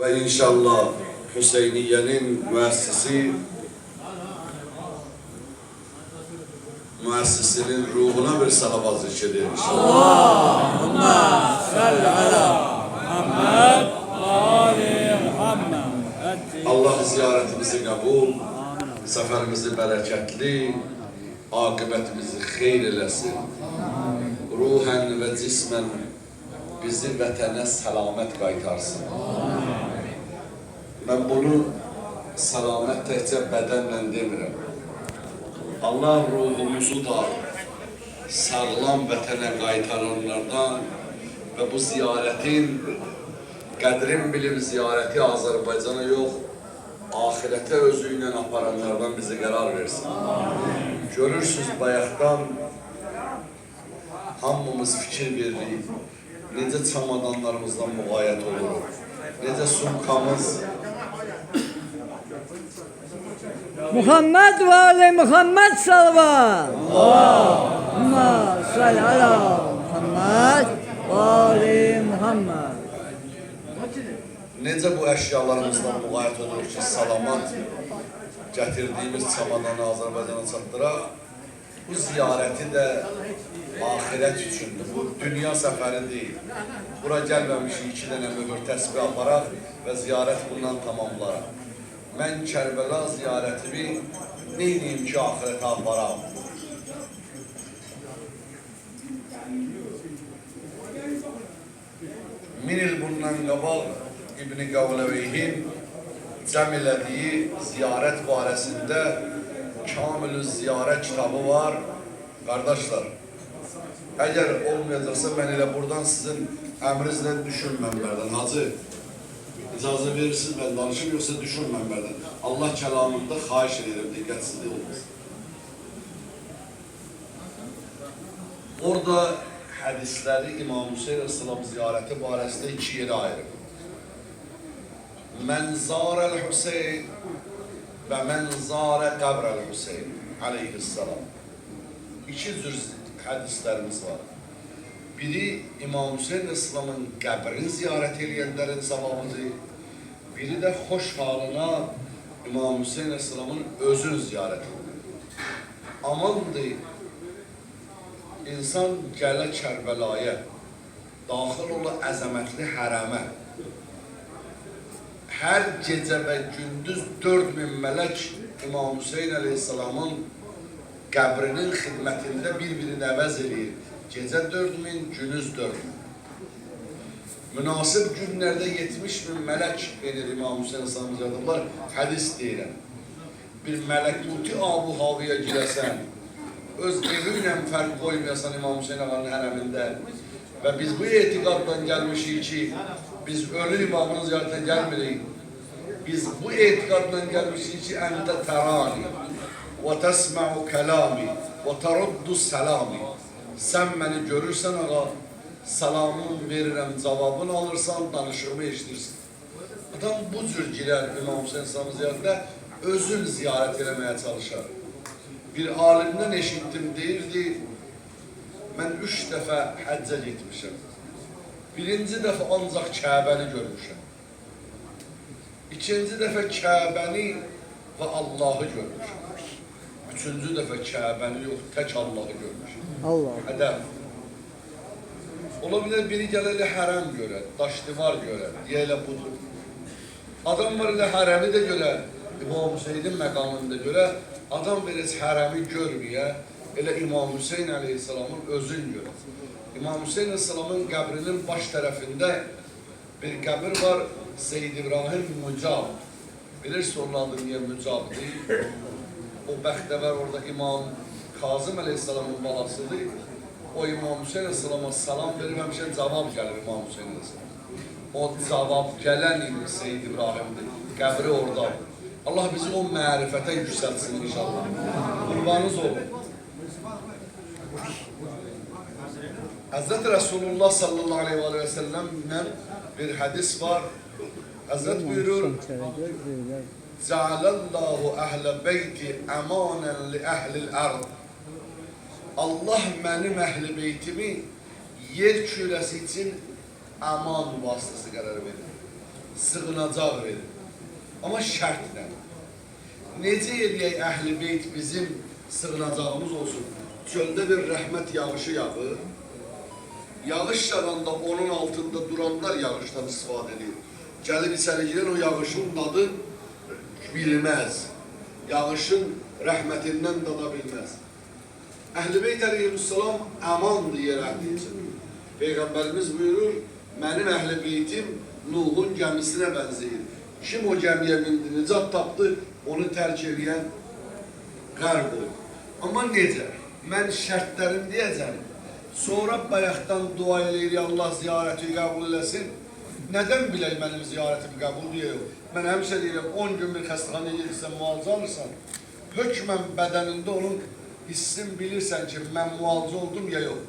ve inşallah Hüseyniye'nin müessisinin ruhuna bir salavat zikredir inşallah. Allahümme salli ala Muhammed Ali Muhammed. Allah ziyaretimizi kabul, seferimizi bereketli, akıbetimizi hayır eləsin. Ruhen ve cismen bizi vətənə selamet qaytarsın. Ben bunu selamet təkcə bədənlə demirəm. Allah ruhumuzu da sağlam vətənə qaytaranlardan ve bu ziyaretin qədrin bilib ziyareti Azərbaycana yox, ahirete özüyle aparanlardan bize qərar versin. Görürsünüz bayaqdan hamımız fikir veririk. Necə çamadanlarımızdan müğayət olur, necə sumkamız. Muhammed ve Ali Muhammed salavat. Allahümme salli ala Muhammed ve Ali Muhammed. Necə bu əşyalarımızdan müğayət olur ki, salamat gətirdiyimiz çamadanı Azərbaycana çatdıra, bu ziyarəti də ahirət üçündür. Bu dünya səfəri deyil. Bura gəlməmişik 2 dənə möhür təsbih aparaq və ziyarət bundan tamamlaraq. Mən Kərbəla ziyarətimi neyniyim ki, ahirətə aparaq? Min il bundan qabaq İbn-i Qavleveyhin cəm elədiyi ziyarət barəsində Kamil-ü Ziyarət kitabı var. Kardeşler, eğer olmayacaksa ben elə buradan sizin əmrinizlə düşün mənbərdən. Hacı, icazə verirsiniz, ben danışım, yoksa düşün mənbərdən. Allah kəlamında xahiş edirəm, diqqətsizlik olmasın. Orada hədisləri İmam Hüseyin Aleyhisselam ziyarəti barəsində 2 yerə ayırır. Mən zərəl Hüseyin və mən zərə qəbrəl Hüseyin aleyhisselam. 2 cür hədislərimiz var. Biri İmam Hüseyin Aleyhisselamın qəbrini ziyarət edənlərin savabıdır. Biri də xoş halına İmam Hüseyin Aleyhisselamın özün ziyarət edir. Amandır, insan gələ Kərbəlaya, daxil ola əzəmətli hərəmə, hər gecə və gündüz 4000 mələk İmam Hüseyin Aleyhisselamın qəbrinin xidmətində bir-birini əvəz edir. Gecə 4000, gündüz 4000. Münasib günlərdə 70.000 mələk verir İmam Hüseyin Aleyhisselamın ziyarətlər. Hədis deyirəm. Bir mələkuti abu havaya girəsən, öz evinlə fərq qoymayasan İmam Hüseyin Ağanın hərəmində və biz bu etiqaddan gəlmişik ki, biz ölü imamın ziyarətə gəlmirik. Biz bu etiqaddan gəlmişik ki, əndə tərani və təsmə'u kəlami və təruddu səlami. Sən məni görürsən ağa, salamın verirəm, cavabını alırsan, danışığımı eşitirsin. Adam bu cür girər İmam Hüseyin Aleyhisselamın ziyarətdə, özün ziyarət eləməyə çalışar. Bir alimdən eşitdim, deyirdi, mən 3 dəfə həccə getmişəm. Birinci dəfə ancaq Kəbəni görmüşəm. İkinci dəfə Kəbəni və Allahı görmüşəm. Üçüncü dəfə Kəbəni yox, tək Allahı görmüşəm. Allah. Hədəm. Ola bilər biri gələ hərəm görə, daş divar görə, deyə elə budur. Adam var elə hərəmi də görə, İmam Hüseynin məqamında görə, adam verəcək hərəmi görməyə, elə İmam Hüseyin Aleyhisselamın özün görə. İmam Hüseyin Aleyhisselamın qəbrinin baş tərəfində bir qəbir var, Seyyid İbrahim Mücab. Bilirsin onun adı niyə Mücab deyil? O bəxtəvər orada İmam Kazım Aleyhisselamın balasıdır. O İmam Hüseyin Aleyhisselama salam verir, həmişə cavab gəlir İmam Hüseyin Aleyhisselam. O cavab gələn Seyyid İbrahimdir, qəbri oradadır. Allah bizi o mərifətə yüksəlsin inşallah. Qurbanınız olun. Hazreti Resulullah sallallahu aleyhi ve sellem'den bir hadis var. Hazret buyurur, Cealallahu ehle beyti emanen li ehlil ard. Allah mənim əhl-i beytimi yer kürəsi için aman vasitəsi qərar verir. sığınacaq verir. Amma şərtlə. Necə eləyək Əhl-i Beyt bizim sığınacağımız olsun? Çöldə bir rəhmət yağışı yağır. Yağış yağanda onun altında duranlar yağışdan istifadə edir. Gəlib içəri girən o yağışın dadı bilməz. Yağışın rəhmətindən dada bilməz. Əhl-i Beyt əleyhissalam əmandır yer əhli üçün. Peyğəmbərimiz buyurur, mənim Əhl-i Beytim Nuhun gəmisinə bənzəyir. Kim o gəmiyə bindi, nicat tapdı, onu tərk edən qərb olur. Amma necə? Mən şərtlərim deyəcəm. Sonra bayaqdan dua eləyir, Allah ziyarəti qəbul eləsin. Nədən bilək mənim ziyarətimi qəbul deyək? Mən həmişə deyirəm, 10 gün bir xəstəxanaya gedirsən, müalicə alırsan, hökmən bədənində onun hissin bilirsən ki, mən müalicə oldum ya yox.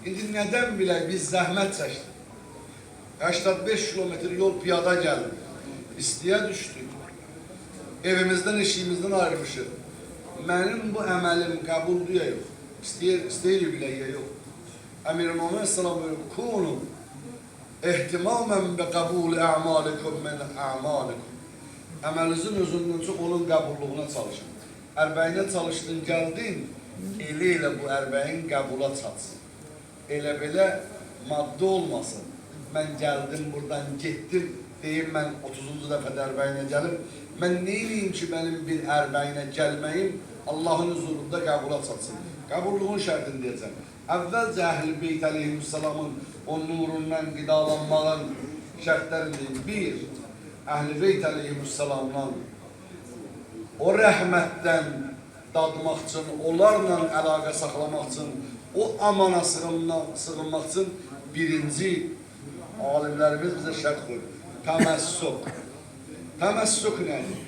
İndi nədən bilək, biz zəhmət çəkdik. 85 kilometr yol piyada gəldik. İstiyə düşdük. Evimizdən, eşiyimizdən ayrılmışıq. Mənim bu əməlim qəbuldur ya yox. İstəyir bilək ya yox. Əmir-i Muhammed s.ə.v buyurur, Kunu ehtimamən və qəbul ə'malikum mən ə'malikum. Əməlinizin özündən çox onun qəbulluğuna çalışın. Ərbəyinə çalışdın, gəldin, elə bu ərbəyin qəbula çatsın. Elə belə maddə olmasın. Mən gəldim, buradan getdim, deyim mən 30-cu dəfədə ərbəyinə gəlib, mən neyliyim ki, mənim bir ərbəyinə gəlməyim Allahın huzurunda qəbula çatsın. Qəbulluğun şərtini deyəcəm. Əvvəlcə Əhl-i Beyt əleyhissalamın o nurundan qidalanmağın şərtlərini bir, Əhl-i Beyt əleyhissalamdan o rəhmətdən dadmaq üçün, onlarla əlaqə saxlamaq üçün, o amana sığınmaq üçün birinci alimlərimiz bizə şərt qoyur. Təməssük. Təməssük nədir?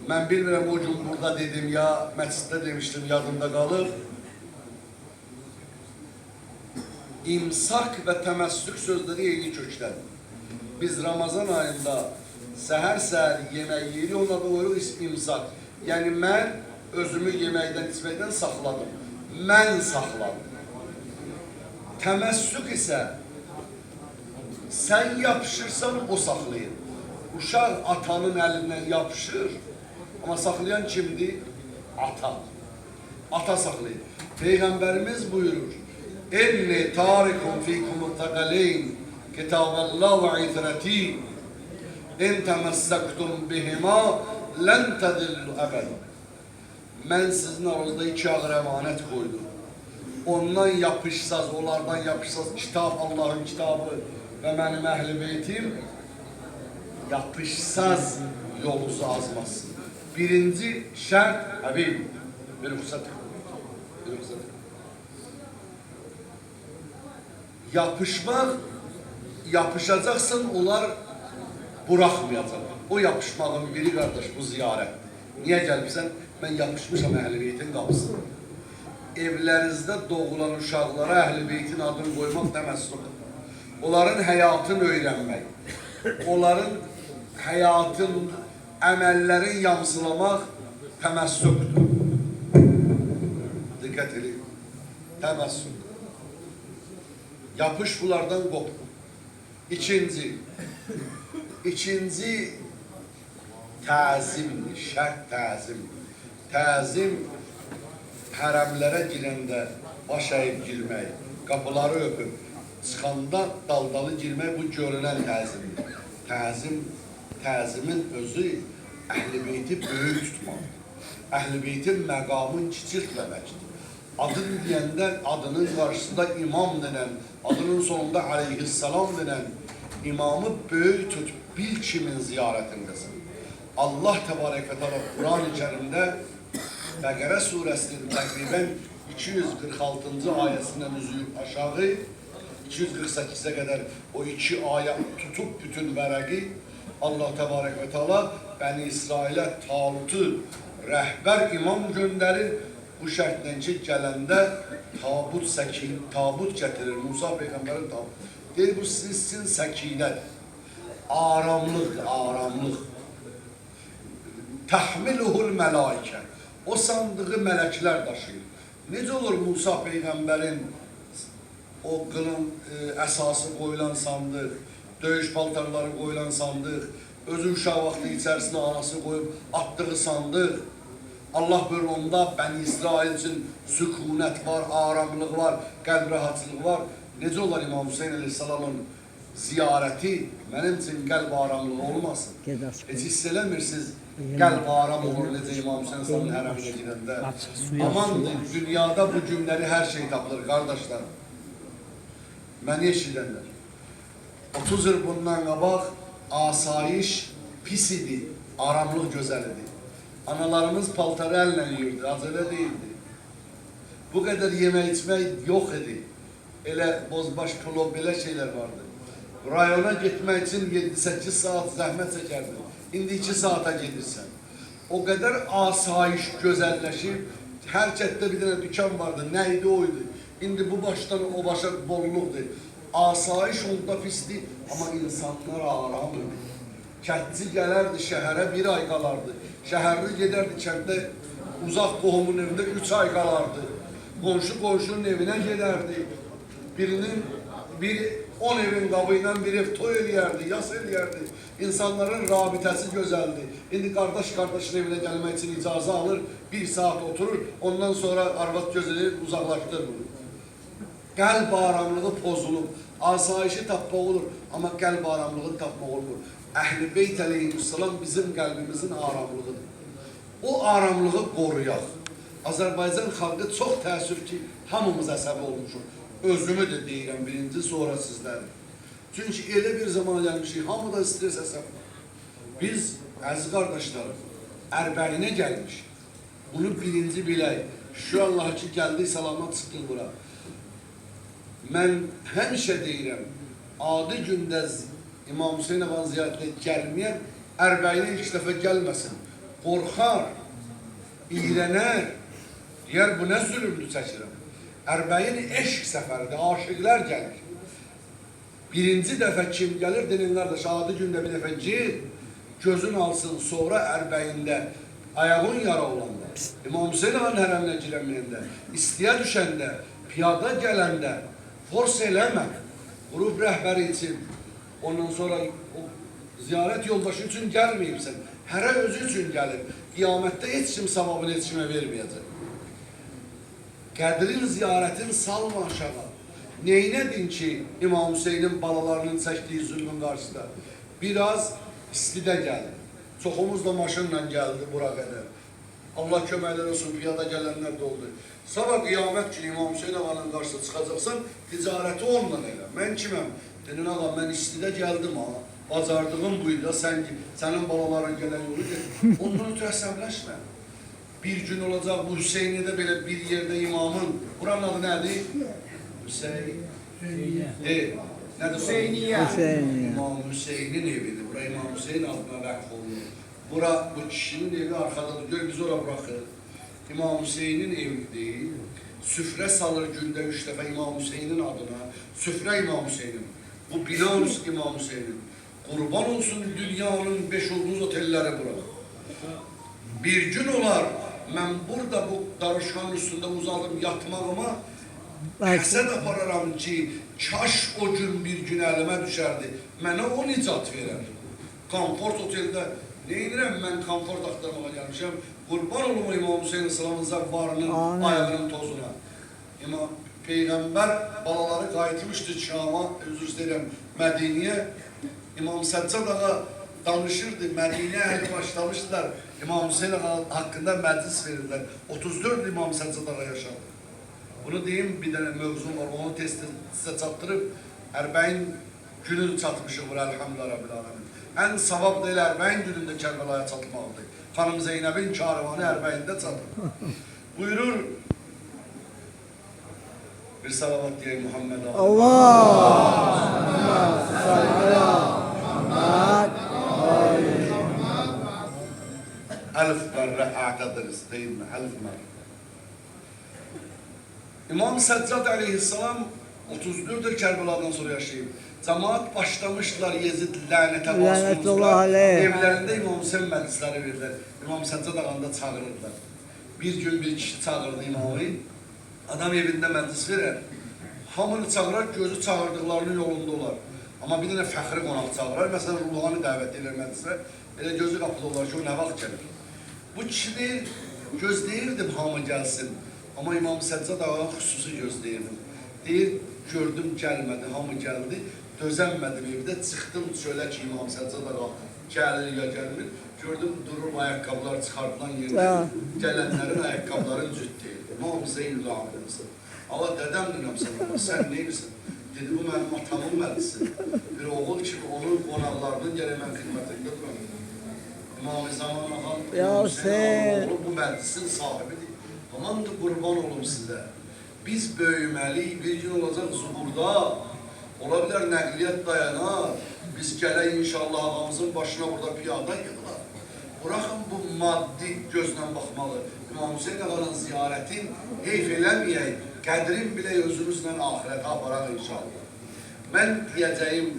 Mən bilmirəm, o gün burada dedim ya, məsciddə demişdim, yadımda qalır. İmsak və təməssük sözləri eyni köklədir. Biz Ramazan ayında səhər-səhər yemək yeri, ona da qoyuruq imsak. Yəni, mən özümü yeməkdən, içməkdən saxladım. Mən saxladım. Təməssük isə sən yapışırsan, o saxlayır. Uşaq atanın əlindən yapışır, amma saxlayan kimdir? Ata. Ata saxlayır. Peyğəmbərimiz buyurur, İnni tarikum fikumut taqaleyn kitaballah və itrati in təməssəktum bihima lən tədillu əbəd. Mən sizin aranızda 2 ağır əmanət qoydum. Ondan yapışsaz, onlardan yapışsaz, kitab, Allahın kitabı və mənim Əhl-i Beytim yapışsaz yolunuzu azmasın. Birinci şərt, Həbib, bir ruxsat. Yapışmaq, yapışacaqsın, onlar buraxmayacaq. O yapışmağın biri, qardaş, bu ziyarət. Niyə gəlibsən? Mən yapışmışam Əhl-i Beytin qapısına. Evlərinizdə doğulan uşaqlara Əhl-i Beytin adını qoymaq təməssüdür. Onların həyatını öyrənmək, onların həyatın, əməllərin yamsılamaq təməssüdür. Diqqət edin, təməssüd. Yapış bunlardan qopur. İkinci təzimdir, şərt təzimdir. Təzim, hərəmlərə girəndə baş əyib girmək, qapıları öpüb, çıxanda daldalı girmək bu görünən təzimdir. Təzimin özü Əhl-i Beyti böyük tutmalıdır. Əhl-i Beytin məqamın kiçiltməməkdir. Adını deyəndə adının qarşısında imam denən, adının sonunda aleyhissalam denən imamı böyük tut, bil kimin ziyarətindəsin. Allah təbarək və təala Quran-ı Kərimdə Bəqərə surəsinin təqribən 246-cı ayəsindən üzüb aşağı 248-ə qədər o 2 ayə tutub bütün vərəqi Allah təbarək və təala Bəni İsrailə Talutu rəhbər imam göndərir. Bu şərtlə ki, gələndə tabut gətirir, Musa Peyğəmbərin tabut. Deyir, bu sizin səkinədir, aramlıq. Təhmiluhul mələikə. O sandığı mələklər daşıyır. Necə olur Musa Peyğəmbərin o qılın əsası qoyulan sandıq, döyüş paltarları koyulan sandıq, özü uşaq vaxtı içərisində anası qoyub atdığı sandıq. Allah buyurur, onda Bəni İsrail üçün sükunət var, aramlıq var, qəlb rahatçılıq var. Necə olar İmam Hüseyin Aleyhisselamın ziyarəti mənim üçün qəlb aramlığı olmasın? Heç hiss eləmirsiniz, qəlb aram olur necə İmam Hüseyin Aleyhisselamın hərəminə girəndə. Aman dünyada bu günləri hər şey tapılır, qardaşlar. Məni eşidənlər. 30 il bundan qabaq asayiş pis idi, aramlıq gözəl idi. Analarımız paltarı əllə yiyirdi, acele değildi. Bu qədər yemək içmək yox idi. Elə bozbaş pulov, belə şeylər vardı. Rayona getmək üçün 7-8 saat zəhmət çəkərdi. İndi 2 saata gedirsən. O qədər asayiş gözəlləşib, hər kətdə bir dənə dükan vardı, nə idi o idi. İndi bu başdan o başa bolluqdur. Asayiş onda pisdir, amma insanlar aram idi. Kətçi gələrdi şəhərə, 1 ay qalardı. Şəhərli gedərdi kənddə, uzaq qohumun evində 3 ay qalardı. Qonşu qonşunun evinə gedərdi. Biri 10 evin qabı ilə bir ev toy eləyərdi, yas eləyərdi. İnsanların rabitəsi gözəldi. İndi qardaş qardaşın evinə gəlmək üçün icazə alır, 1 saat oturur, ondan sonra arvad gözələyir, uzaqlaşdırmır. Qəlb aramlığı pozulub, asayişi tapmaq olur, amma qəlb aramlığı tapmaq olmur. Əhl-i Beyt əleyhissalam bizim qəlbimizin aramlığıdır. O aramlığı qoruyaq. Azərbaycan xalqı çox təəssüf ki, hamımız əsəbi olmuşuq. Özümü də deyirəm birinci, sonra sizləri. Çünki elə bir zamana gəlmişik, hamıda stres əsəb var. Biz, əziz qardaşlarım, Ərbəyinə gəlmişik. Bunu birinci bilək. Şu Allah ki, gəldik, salamat çıxdıq bura. Mən həmişə deyirəm, adi gündə İmam Hüseyin Ağanın ziyarətlə gəlməyən Ərbəyinə ilk dəfə gəlməsin. Qorxar, iğrənər, deyər bu nə zülümdür çəkirəm. Ərbəyin eşq səfəridir, aşıqlar gəlir. Birinci dəfə kim gəlir, denin qardaş, adi gündə bir dəfə gir, gözün alsın, sonra Ərbəyində, ayağın yara olanda, İmam Hüseyin Ağanın hərəminə girəməyəndə, istəyə düşəndə, piyada gələndə, fors eləmə, qrup rəhbəri üçün, ondan sonra ziyarət yoldaşı üçün gəlməyibsən, hərə özü üçün gəlir, qiyamətdə heç kim savabını heç kimə verməyəcək. Qədrin, ziyarətin salma aşağı. Neynədin ki, İmam Hüseynin balalarının çəkdiyi zülmün qarşısında? Biraz istidə gəldi. Çoxumuz da maşınla gəldi bura qədər. Allah köməklər olsun, piyada gələnlər də oldu. Sabah qiyamət günü İmam Hüseyin Ağanın qarşısına çıxacaqsan, ticarəti onunla elə. Mən kiməm? Dedin, ağa, mən istidə gəldim, ha. Bacardığım buydu, sənin balaların gələn yolu gedir. Ondan ötürü əsəbləşmə. Bir gün olacaq bu Hüseyni'də belə bir yerdə imamın, buranın adı nədir? Hüseyin. Nədir? Hüseyniyə. İmam Hüseynin evidir. Bura İmam Hüseyin adına vəqf olunur. Bura bu kişinin evi arxadadır. Gör, biz ora bırakırıq. İmam Hüseynin evidir. Süfrə salır gündə 3 dəfə İmam Hüseynin adına. Süfrə İmam Hüseynin. Bu bina İmam Hüseynin. Qurban olsun dünyanın 5 ulduz otelləri bura. Bir gün olar, mən burada bu darışkanın üstündə uzalım yatmağıma həsəd apararam ki, kaş o gün bir gün əlimə düşərdi, mənə o nicat verər. Komfort oteldə neyinirəm, mən komfort axtarmağa gəlmişəm, qurban olum İmam Hüseyin Sılamın zəvvarının ayağının tozuna. Peyğəmbər balaları qayıtmışdı Şam'a, özür istəyirəm, Mədiniyə. İmam Səccad ağa danışırdı, Mədiniyə əhli başlamışdılar. İmam Hüseyin Ağa haqqında məclis verirlər. 34 İmam Səccad ağa yaşadı. Bunu deyim, bir dənə mövzum var, onu sizə çatdırıb, Ərbəyin günü çatmışıq bura, elhamdülillah Rabbil Alemin. Ən savab da elə Ərbəyin günündə Kərbəlaya çatmaqdır. Xanım Zeynəbin karvanı Ərbəyində çatır. Buyurur, bir salavat deyək Muhammed Allah. Allah. Elif merre a'tadırız değil mi? Elif merre. İmam Səccad aleyhisselam 34 Kərbəla'dan sonra yaşayıb. Cemaat başlamışlar Yezid lənətə basmışlar. Evlərində İmam Hüseyin məclisləri verirlər. İmam Səccad ağanda çağırırlar. Bir gün bir kişi çağırdı imamı. Adam evində məclis verir. Hamını çağırar, gözü çağırdıqlarının yolunda olar. Amma bir dənə fəxri qonaq çağırar. Məsələn, ruhani dəvət eləmədisə, elə gözü qapıda olar ki, o nə vaxt gəlir? Bu kişi deyir, gözləyirdim hamı gəlsin. Amma İmam Səccad ağadan xüsusi gözləyirdim. Deyir, gördüm gəlmədi, hamı gəldi. Dözənmədim evdə, çıxdım çölə ki, İmam Səccad ağa gəlir ya gəlmir. Gördüm, durur, ayaqqabılar çıxardılan yerdə, gələnlərin ayaqqabıları cüt deyil. Namizə illəmirsən. Allah dədəm dinəmsən, sən neyirsən? Dedi, bu mənim atamın məlisi. Bir oğul ki, onun qonaqlarının gələk mən xidmətində duram. İmam-ı Zaman ağam, oğlu bu məclisin sahibidir. Amandır, qurban olum sizə. Biz böyüməliyik, bir gün olacaq zuhurda, ola bilər nəqliyyat dayanar, biz gələk inşallah ağamızın başına burada piyada yığılar. Bıraxın bu maddi gözlə baxmalı, İmam Hüseyin ağanın ziyarətin heyf eləməyək, qədrin bile özümüzlə ahirete aparaq inşallah. Mən deyəcəyim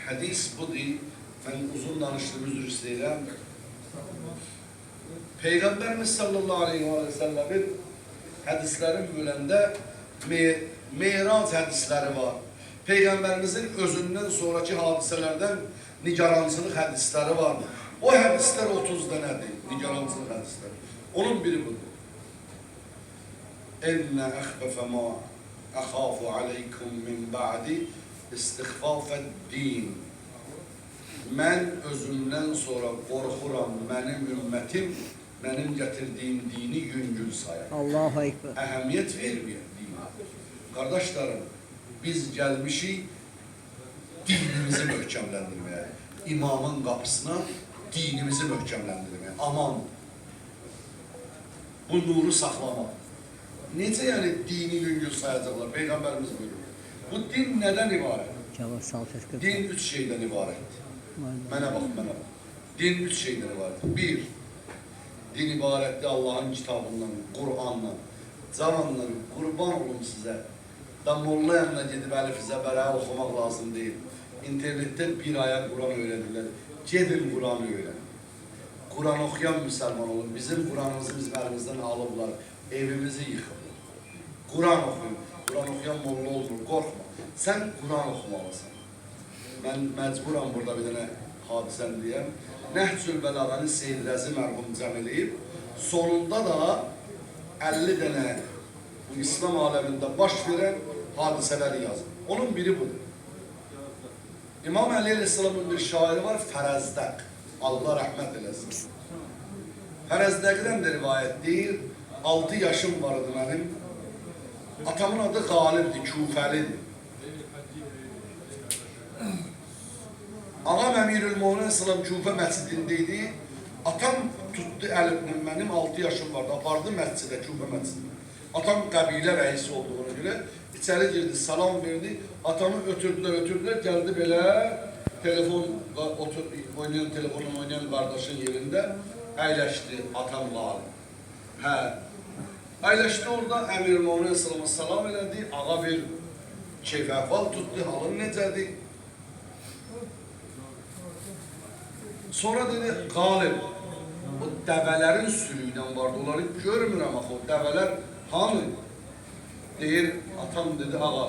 hədis budur, mən uzun danışdım, üzr istəyirəm. Peyğəmbərimiz sallallahu aleyhi ve sellemin hədislərin bölündə Meyrac hədisləri var. Peyğəmbərimizin özündən sonraki hadisələrdən nigarançılıq hədisləri var. O hədislər 30 dənədir, nigarançılıq hədisləri. Onun biri budur. Enne əxbəfə ma əxafu aleykum min ba'di istiğfafəd din. Mən özümdən sonra qorxuram, mənim ümmətim, mənim gətirdiyim dini yüngül sayar. Allahu Ekber. Əhəmiyyət verməyən dini. Qardaşlarım, biz gəlmişik dinimizi möhkəmləndirməyə, imamın qapısına dinimizi möhkəmləndirməyə, aman, bu nuru saxlamaq. Necə yəni dini yüngül sayacaqlar, Peyğəmbərimiz buyurur. Bu din nədən ibarət? Din 3 şeydən ibarətdir. Mənə bax, mənə bax. Din 3 şeydən ibarətdir. 1. Din ibarətdir Allahın kitabından, Qur'anla. Cavanlar, qurban olun sizə. Da molla yanına gedib əlifizə bərə oxumaq lazım deyil. İnternetdə bir aya Qur'an öyrədirlər. Gedin Qur'an öyrən. Qur'an oxuyan müsəlman olun. Bizim Qur'anımızı bizim əlimizdən alıblar. Evimizi yıxıblar. Qur'an oxuyun. Qur'an oxuyan molla olmur. Qorxma. Sən Qur'an oxumalısan. Mən məcburam burada bir dənə hadisən deyəm. Nəhcül Bəlağəni Seyyid Rəzi mərhum cəm eləyib. Sonunda da 50 dənə bu İslam aləmində baş verən hadisələri yazır. Onun biri budur. İmam Əli Aleyhisselamın bir şairi var, Fərəzdəq. Allah rəhmət eləsin. Fərəzdəqdən də rivayət deyir, 6 yaşım vardı mənim. Atamın adı Qalibdir, Küfəlidir. Ağam Əmirül-Möminin Əsəlam Küfə məscidindeydi. Atam tutdu əlimdən, mənim 6 yaşım vardı, apardı məscidə, Küfə məscidində. Atam qəbilə rəisi olduğuna görə içəri girdi, salam verdi. Atamı ötürdülər, gəldi belə telefonla oynayan qardaşın yerində əyləşdi atam Qalib. Hə, əyləşdi orada, Əmirül-Möminin Əsəlama salam elədi, ağa bir keyf əhval tutdu, halın necədir? Sonra dedi, Qalib, o dəvələrin sürüylə vardı, onları görmürəm axı, o dəvələr hanı? Deyir, atam dedi, ağa,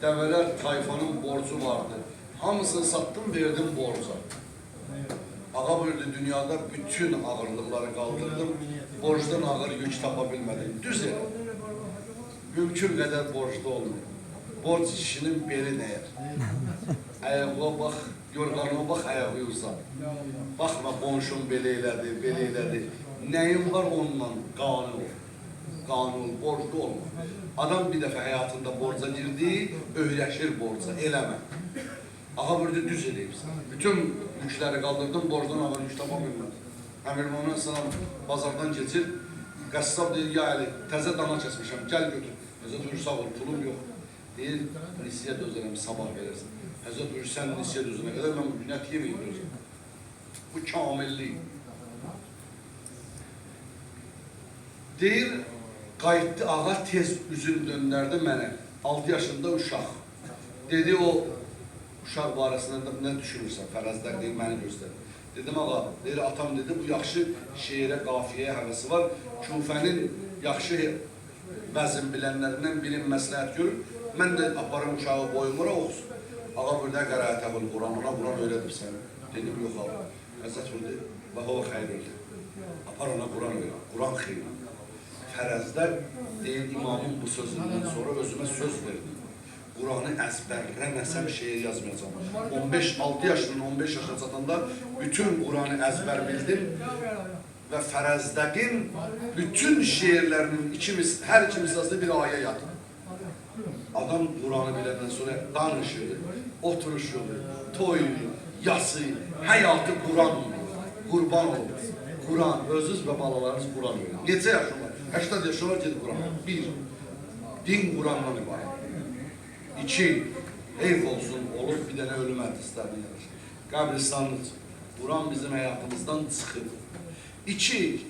dəvələr tayfanın borcu vardı. Hamısını sattım, verdim borca. Ağa buyurdu, dünyada bütün ağırlıqları qaldırdım, borcdan ağır yük tapa bilmədim. Düz elə. Mümkün qədər borcda olmuyor. Borc kişinin beli nəyər? Ayağa bax, yorğanına bax, ayağı uzaq. Baxma, qonşun belə elədi. Nəyin var onunla? Qanun ol. Qanun, borcda olma. Adam bir dəfə həyatında borca girdi, öyrəşir borca, eləmə. Ağa burada düz eləyibsən. Bütün yükləri qaldırdım, borcdan ağır yük tapa bilmədim. Əmirmanın sana bazardan geçir, qəssab deyir, ya Əli, təzə dana kəsmişəm, gəl götür. Həzət buyur, sağ ol, pulum yox. Deyir, nisiyə dözərəm, sabah verərsən. Həzət buyur, sən nisiyə dözənə qədər mən bu günət yeməyim dözəm. Bu kamillik. Deyir, qayıtdı, ağa tez üzün döndərdi mənə. 6 yaşında uşaq. Dedi, o uşaq barəsində nə düşünürsən? Fərəzdəq deyir, məni göstər. Dedim, ağa, deyir, atam dedi, bu yaxşı şeirə, qafiyəyə həvəsi var. Küfənin yaxşı vəzin bilənlərindən birin məsləhət görür. Mən də aparım uşağı boyumura oxusun. Ağa burada qərayətəqül Quran, ona Quran öyrədirsən. Dedim, yox abi. Həzrət oldu, bax o xeyr öyle. Apar ona Quran öyle, Quran xeyr. Fərəzdə deyil imamın bu sözündən sonra özümə söz verdim. Quranı əzbərləməsəm şeir yazmayacağım. 15-6 yaşından 15 yaşına çatanda bütün Quranı əzbər bildim və Fərəzdəqin bütün şeirlərinin hər iki misrasında bir ayə yatır. Adam Quranı biləndən sonra danışır, oturuşur, toyur, yasır, həyatı Quran olur, qurban olur. Quran, özünüz və balalarınız Quran olur. Neçə yaşım var? 80 yaşım var, gedi Quran olur. 1. Din Qurandan ibarət. 2. Heyf olsun, olub bir dənə ölüm ədislərini yarar. Qəbristanlıq, Quran bizim həyatımızdan çıxır. 2.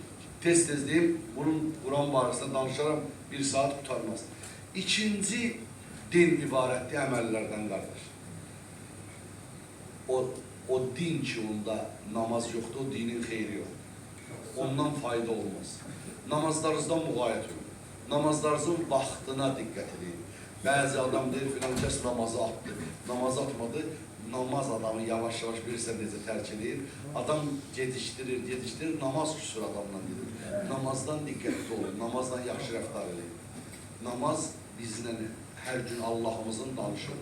Tez-tez deyim, bunun Quran barəsində danışaram, 1 saat tutarmaz. 2. Din ibarətli əməllərdən qardaş. O din ki, onda namaz yoxdur, o dinin xeyri yox. Ondan fayda olmaz. Namazlarınızdan müğayət olun. Namazlarınızın vaxtına diqqət edin. Bəzi adam deyir, filan kəs namazı atdı, namaz atmadı. Namaz adamı yavaş-yavaş bilirsən necə tərk edir. Adam gedişdirir, namaz küsur adamdan gedir. Namazdan diqqətli olun, namazdan yaxşı rəftar edin. Namaz bizlə hər gün Allahımızın danışır.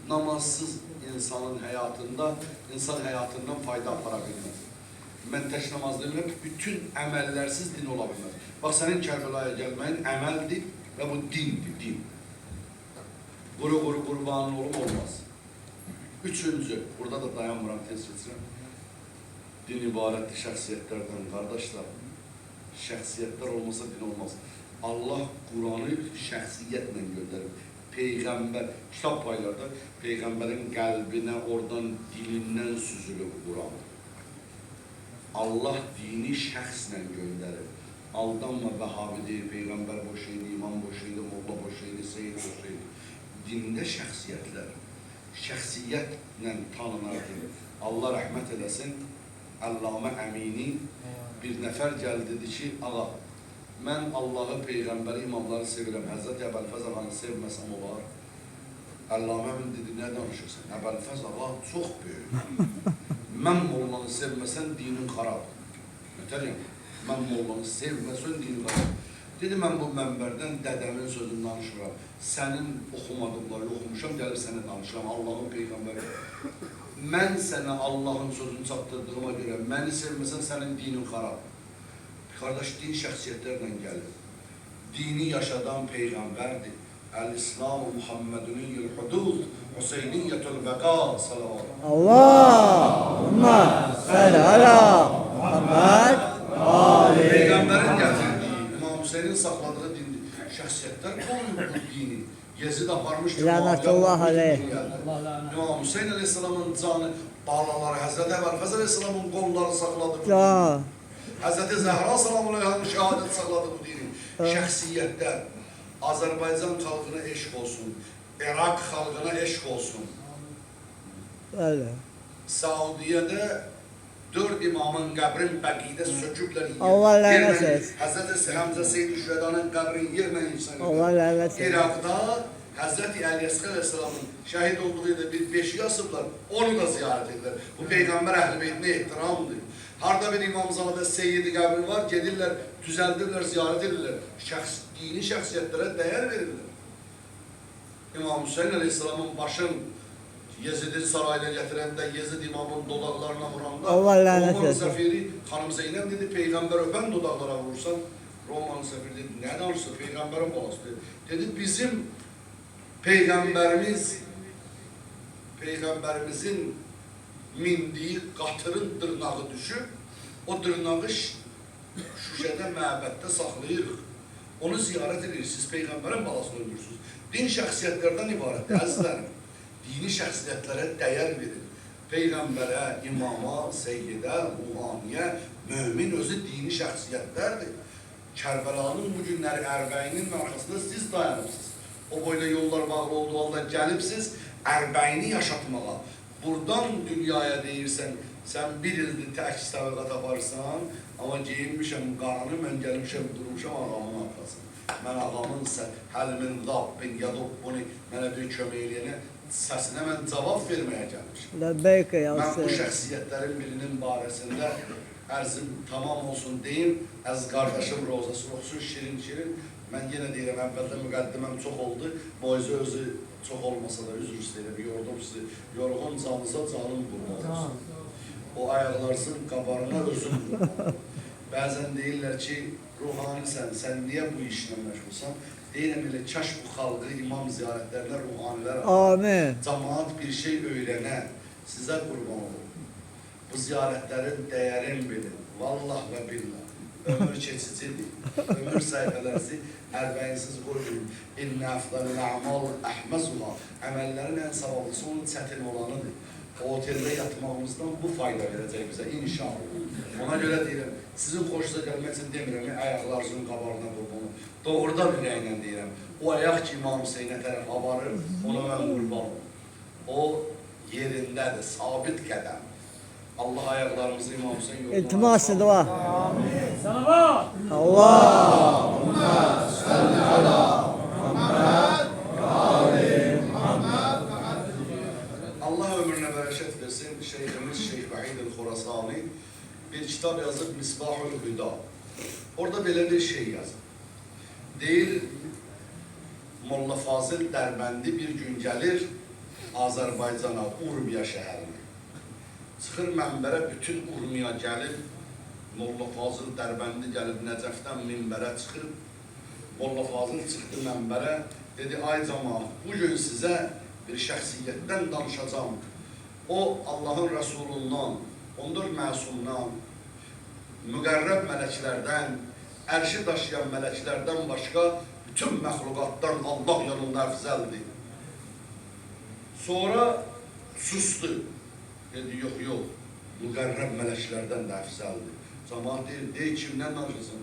Namazsız insanın həyatında, insan həyatından fayda apara bilməz. Mən tək namaz deyirəm, bütün əməllərsiz din ola bilməz. Bax, sənin Kərbəlaya gəlməyin əməldir və bu dindir, din. Quru qurbanın olmaz. 3. Burada da dayanmıram, tez geçirəm. Din ibarətli şəxsiyyətlərdən, qardaşlar, şəxsiyyətlər olmasa din olmaz. Allah Quranı şəxsiyyətlə göndərir. Peyğəmbər, kitab paylarda Peyğəmbərin qəlbinə, oradan dilindən süzülür Quran. Allah dini şəxslə göndərir. Aldanma, Vəhabi deyir, Peyğəmbər boş şeydi, imam boş şeydi, molla boş şeydi, seyir boş şeydi. Dində şəxsiyyətlər, şəxsiyyətlə tanınardır. Allah rəhmət eləsin, Allamə Əmini bir nəfər gəldi, dedi ki, ağa, mən Allahı, Peyğəmbəri, imamları sevirəm, Həzrət Əbəlfəz ağanı sevməsəm olar. Allamə Əmin dedi, nə danışırsan? Əbəlfəz ağa çox böyük. Mən mollanı sevməsən, dinin xarabdır. Ötəriyəm, mən mollanı sevməsən, dinin xarabdır. Dedi, mən bu mənbərdən dədəmin sözünü danışıram. Sənin oxumadıqları oxumuşam, gəlib sənə danışıram, Allahın Peyğəmbəri. Mən sənə Allahın sözünü çatdırdığıma görə, məni sevməsən, sənin dinin xarabdır. Qardaş, din şəxsiyyətlərlə gəlir. Dini yaşadan Peyğəmbərdir. Əl-İslam-ı Muhammedun-i hudud, Hüseyniyyətül vəqa, salavat. Allahümme salli ala Muhammed Ali. Peyğəmbərin gətirdiyi, İmam Hüseynin saxladığı dindir. Şəxsiyyətlər qoyur bu dini. Yezid aparmış ki, Lənətullah aleyh. İmam Hüseyin Aleyhisselamın canı, bağlaları, Həzrət Əbəlfəz Aleyhisselamın qolları saxladı bu dini. Həzrəti Zəhra salamun aleyhanın şəhadət saxladı bu dini. Şəxsiyyətlər, Azərbaycan xalqına eşq olsun, Irak xalqına eşq olsun. Saudiyyədə 4 imamın qəbrin bəqidə söküblər Allah lənət etsin. Həzrəti Həmzə Seyyid-i Şühədanın qəbrin yerlə insan Allah lənət etsin. Irakda Həzrəti Əl-Yəsqə Aleyhisselamın şəhid olduğu yerdə bir beşiği asıblar, onu da ziyarət edirlər. Bu Peyğəmbər əhl-i beytinə ehtiramdır. Harada bir İmamzadə Seyyid-i qəbri var, gedirlər, düzəldirlər, ziyarət edirlər. Dini şəxsiyyətlərə dəyər verirlər. İmam Hüseyin Aleyhisselamın başın Yezidin sarayına gətirəndə, Yezid imamın dodaqlarına vuranda, Romanın səfiri xanım Zeynəb dedi, Peyğəmbər öpən dodaqlara vurursan, Romanın səfiri dedi, nə danışsın, Peyğəmbərin balası dedi. Dedi, bizim Peyğəmbərimizin mindiyi qatırın dırnağı düşüb, o dırnağı şüşədə, məbəddə saxlayırıq. Onu ziyarət edirsiniz, Peyğəmbərin balasını öldürürsünüz. Din şəxsiyyətlərdən ibarətdir, əzizlərim. Dini şəxsiyyətlərə dəyər verir. Peyğəmbərə, imama, seyyidə, ruhaniyə, mömin özü dini şəxsiyyətlərdir. Kərbəlanın bu günləri Ərbəyinin arxasında siz dayanırsınız. O boyda yollar bağlı olduğu halda gəlibsiz, Ərbəyini yaşatmağa. Buradan dünyaya deyirsən, sən bir ildir tək səvəqat aparırsan, amma geyinmişəm, qaranı, mən gəlmişəm, durmuşam ağamın arkasında. Mən ağamın Həlmin Rabbin Yadobbuni mənə bir kömək eləyənə səsinə mən cavab verməyə gəlmişəm. Lebbeyk ya Mən bu Hüseyin. şəxsiyyətlərin birinin barəsində ərzim tamam olsun deyim, əziz qardaşım Rozası oxusun, şirin. Mən yenə deyirəm, əvvəldə müqəddiməm çox oldu, boyzu özü çox olmasa da üzr istəyirəm, yordum sizi. Yorğun canınıza canım qurban olsun. O ayaqlarsın, qabarına özüm qurban. Bəzən deyirlər ki, ruhanisən, sən niyə bu işlə məşğulsan? Deyirəm elə, kaş bu xalqı imam ziyarətlərinə ruhanilər Amin. cəmaat bir şey öyrənə, sizə qurban olun. Bu ziyarətlərin dəyərin bilin, vallah və billah. Ömür keçicidir, ömür sayfalarınızı ərbəinsiz qoyun. İnnə əfdəl ə'mal əhməzuha. Əməllərin ən savablısı onun çətin olanıdır. O oteldə yatmağımızdan bu fayda verəcək bizə, inşallah. Ona görə deyirəm, sizin xoşunuza gəlmək üçün demirəm, ayaqlarınızın qabarına qurbanı. Doğrudan ürəklə deyirəm, o ayaq ki İmam Hüseynə tərəf aparır, ona mən qurban olum. O yerindədir, sabit qədəm. Allah ayaqlarımızı İmam Hüseyin yoluna İltimas dua. Salavat. Allahümme salli ala Muhammed ve ali Muhammed. Allah ömrüne bereket versin. Şeyhimiz Şeyh Vahid el-Khurasani bir kitap yazıp Misbahul Hüda. Orada böyle bir şey yazıb. Deyir, Molla Fazıl Dərbəndi bir gün gəlir Azərbaycana, Urmiya şəhərinə. Çıxır mənbərə, bütün Urmiya gəlib, Molla Fazıl Dərbəndi gəlib Nəcəfdən minbərə çıxıb, Molla Fazıl çıxdı mənbərə, dedi, ay cəmaat, bugün sizə bir şəxsiyyətdən danışacağım. O, Allahın Rəsulundan, 14 məsumdan, müqərrəb mələklərdən, ərşi daşıyan mələklərdən başqa bütün məxluqatdan Allah yanında əfzəldir. Sonra sustu. Dedi, yox, müqərrəb mələklərdən də əfzəldir. Cəmaat deyir, kimdən danışırsın?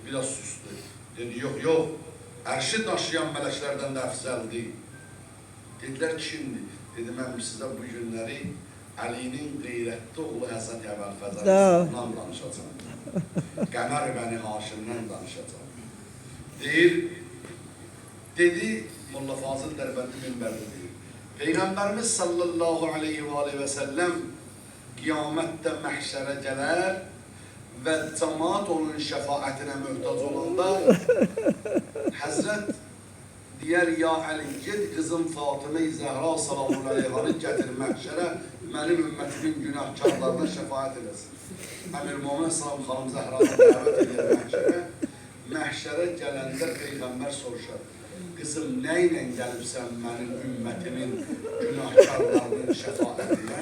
Biraz sustu. Dedi, yox, ərşi daşıyan mələklərdən də əfzəldir. Dedilər, kimdir? Dedi, mən sizə bu günləri Əlinin qeyrətli oğlu Həsən Əbəl Fəzəlindən danışacağım. Qəmər Bəni Haşimdən danışacağım. Dedi, Molla Fazıl Dərbəndi minbərdə deyir. Peyğəmbərimiz sallallahu aleyhi və səlləm qiyamətdə məhşərə gələr və cəmaat onun şəfaətinə möhtac olanda Həzrət deyər, ya Əli, ged qızım Fatıma-i Zəhra salamun aleyhanı gətir məhşərə, mənim ümmetimin günahkarlarına şəfaət eləsin. Əmir-Muhammed salam xanım Zəhradan dəvət edir məhşərə. Məhşərə gələndə Peyğəmbər soruşar, qızım, nə ilə gəlibsən mənim ümmetimin günahkarlarının şəfaətinə?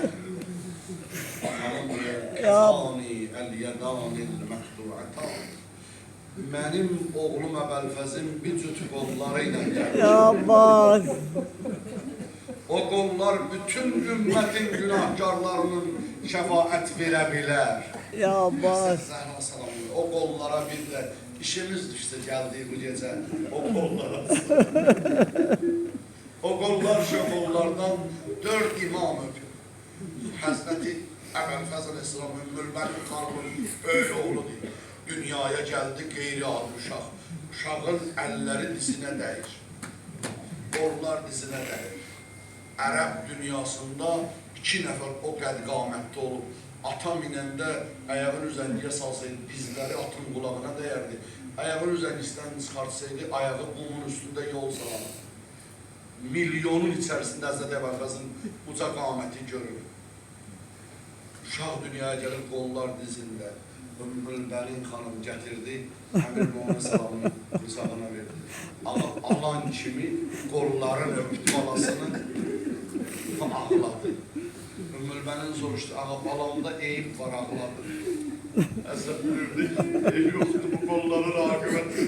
Xanım deyər, əzani əl-yədanil məqdu'atan. Mənim oğlum Əbəlfəzin bir cüt qolları ilə gəlir. Ya Abbas. O qollar bütün ümmətin günahkarlarının şəfaət verə bilər. Ya Abbas. Zəhra salamı. O qollara bir də işimiz düşdü, gəldi bu gecə. O qollara. O qollar şəfollardan 4 imam öpür. Həzrəti Əbəlfəz Əsəlam Ümmülbənin xanımın böyük oğludur. Dünyaya gəldi qeyri-adi uşaq. Uşağın əlləri dizinə dəyir. Qollar dizinə dəyir. Ərəb dünyasında 2 nəfər o qədqamətdə olub. Ata minəndə ayağın üzəngiyə salsaydı, dizləri atın qulağına dəyərdi. Ayağın üzəngisindən çıxartsaydı, ayağı qumun üstündə yol salardı. Milyonun içərisində Həzrət Əbəlfəzin uca qaməti görür. Uşaq dünyaya gəlir qollar dizində. Ümmülbənin xanım gətirdi, Əmir-Muhammed salamını qucağına verdi. Alan kimi qolların öpdü balasını, ağladı. Ümmülbənin soruşdu, ağa balamda eyib var, ağladı. Həzrət buyurdu ki, yoxdur bu qolların aqibəti.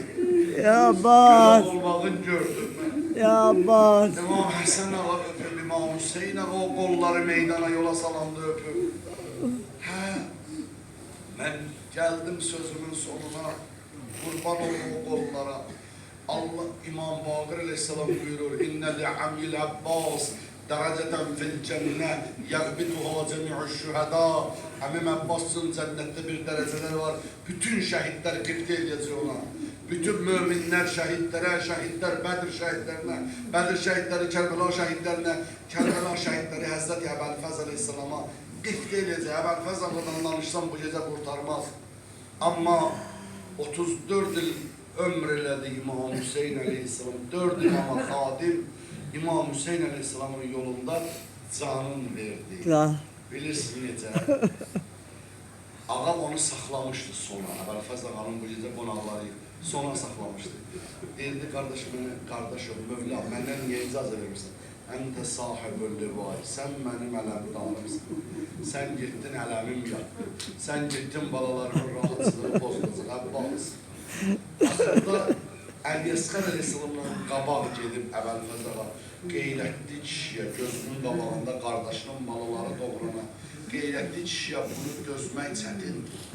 Ya Abbas. Gözəl olmağın gördüm mən. Ya Abbas. İmam Həsən ağa öpür, İmam Hüseyin ağa o qolları meydana yola salanda öpür. Mən gəldim sözümün sonuna, qurban olum o qollara. Allah İmam Baqir Aleyhisselam buyurur, İnnə li'amil Abbas Dərəcətən fil cənnə yəqbiduha cəmi'uş şühəda. Əmim Əbbasın cənnətdə bir dərəcələr var. Bütün şəhidlər qibtə edəcək ona. Bütün möminlər şəhidlərə, şəhidlər Bədir şəhidlərinə, Bədir şəhidləri Kərbəla şəhidlərinə, Kərbəla şəhidləri Həzrəti Əbəlfəz əleyhissalama qibtə edəcək. Əbəlfəz ağadan danışsam bu gecə qurtarmaz. Amma 34 il ömr elədi İmam Hüseyin əleyhissalam. 4 imama xadim İmam Hüseyin əleyhissalamın yolunda canın verdi. Bilirsiniz necə? Ağam onu saxlamışdı sona. Əbəlfəz ağanın bu gecə qonaqları sona saxlamışdı. Deyildi, qardaşım, Mövla, məndən niyə icazə verirsən? Əntə sahibül livay, sən mənim ələmdarımsın. Sən getdin ələmim yatdı. Sən getdin balalarımın rahatsızlığı pozulacaq, Əbbas. Axırda Əl-Yəsqər əleyhissalamla qabaq gedib Əbəlfəz ağa qeyrətli kişiyə, gözünün qabağında qardaşının balaları doğruna, qeyrətli kişiyə bunu dözmək çətindir.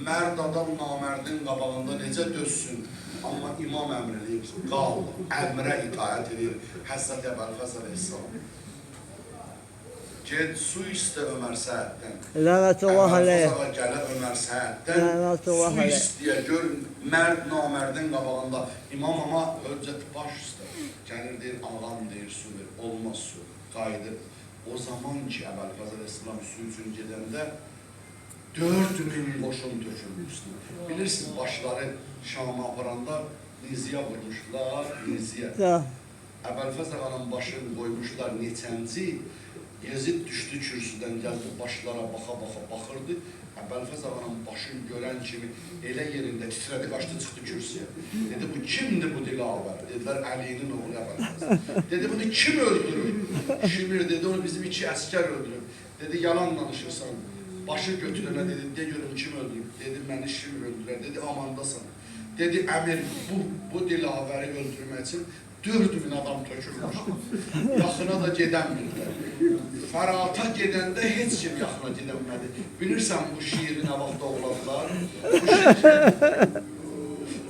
Mərd adam namərdin qabağında necə dözsün? Amma imam əmr edir, qal, əmrə itaət edir Həzrəti Əbəlfəz əleyhissalam. Ged su istə Ömər Səəddən. Lənətullah aleyh. Əbəlfəz ağa gələ Ömər Səəddən su istəyə, gör, mərd namərdin qabağında. İmam ama höccət baş üstə. Gəlir deyir, ağam deyir, su ver, olmaz su, qayıdır. O zaman ki, Əbəlfəz əleyhissalam su üçün gedəndə 4000 qoşun tökülmüşdü. Bilirsiniz, başları Şam'a aparanda Niziyə vurmuşlar, Niziyə. Əbəlfəz ağanın başını qoymuşlar neçənci, Yezid düşdü kürsüdən, gəldi başlara baxa-baxa baxırdı. Əbəlfəz ağanın başını görən kimi elə yerində titrədi, qaçdı, çıxdı kürsüyə. Dedi, bu kimdir bu Dilavər? Dedilər, Əlinin oğlu Əbəlfəz. Dedi, bunu kim öldürür? Şimir dedi, onu bizim 2 əskər öldürür. Dedi, yalan danışırsan. Başı götürənə dedi, de görüm kim öldürür? Dedi, məni Şimir öldürər. Dedi, amandasan. Dedi, əmir, bu Dilavəri öldürmək üçün 4000 adam tökülmüş. Yaxına da gedənmirlər. Fərata gedəndə heç kim yaxına gedənmədi. Bilirsən bu şiiri nə vaxt doğladılar?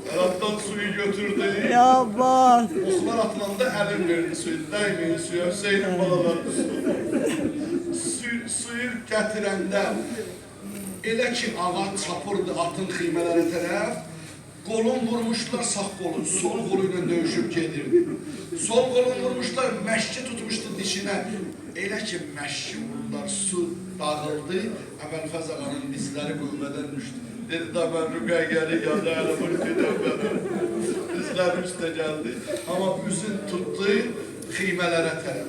Fəratdan suyu götürdü. Ya Abbas. Oxlar atılanda əlim verdi suyu. Dəyməyin suya, Hüseynin balaları suyu gətirəndə elə ki ağa çapırdı atın xiymələri tərəf, qolun vurmuşlar sağ qolun, sol qolu ilə döyüşüb gedirdi. Sol qolun vurmuşlar, məşki tutmuşdu dişinə. Elə ki məşki vururlar, su dağıldı, Əbəlfəz ağanın dizləri qüvvədən düşdü. Dedi da mən Rüqəyyəli gəldi, ələ bunu gedəm. Dizləri üstə gəldi. Amma üzün tutdu xiymələrə tərəf.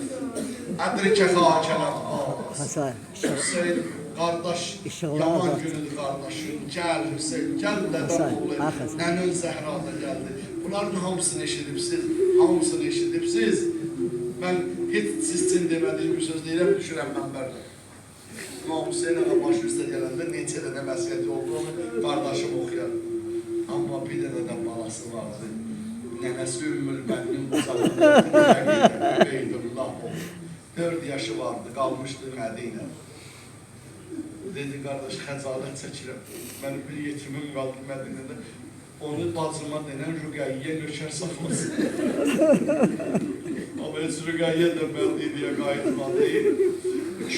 Ədrikə xakələm. Hüseyin, qardaş, yaman günüdür qardaşım. Gəl Hüseyin, gəl dədən oğlu, nənün Zəhra da gəldi. Bunların hamısını eşidibsiz. Mən heç sizin demədiyim bir söz deyirəm, düşürəm mənbərdə. İmam Hüseyin ağa başı üstə gələndə neçə dənə məsələti olduğunu qardaşım oxuyar. Amma bir dənə də balası vardı. Nənəsi Ümmül Bənnin uzaqlıqda Beydullah oldu. 4 yaşı vardı, qalmışdı Mədinə. Dedi, qardaş, xəcalət çəkirəm. Mənim bir yetimim qaldı Mədinədə. Onu bacıma denən Rüqəyyə nökər saxlasın. Ama heç Rüqəyyə də Mədidiyə qayıtmadı.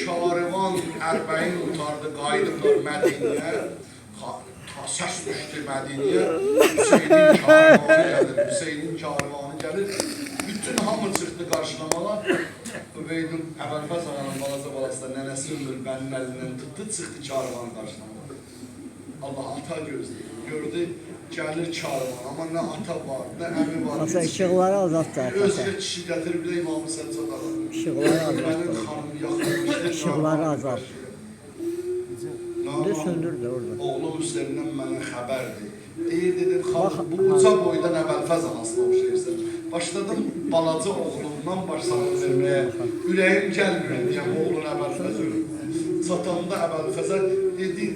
Şarivan ərbəyin utardı, qayıdıblar Mədiniyə. Səs düşdü Mədiniyə. Hüseynin karivanı gəlir. Bütün hamı çıxdı qarşılamağa. Übeydin Əbəlfəz ağanın balası da nənəsi Ümmül Bənnin əlindən tutdu, çıxdı karivanı qarşılamağa. Allah ata gözləyir, gördü, gəlir karivan, amma nə ata var, nə əmi var. Asa işıqları azaltdı. Özgə kişi gətirib də İmam-ı Səccad ağa. İşıqları azaltdı. Mənim xanım yaxınmışdır. İşıqları azaltdı. Söndürdü orada. Oğlum Hüseynindən mənə xəbərdir. Deyir, dedim, xanım, bu uca boydan Əbəlfəz anasına oxşayırsan. Başladım balaca oğlumdan başladım verməyə. Ürəyim gəlmir, deyəm, oğlun Əbəlfəz ölüm. Çatanda Əbəlfəzə dedi,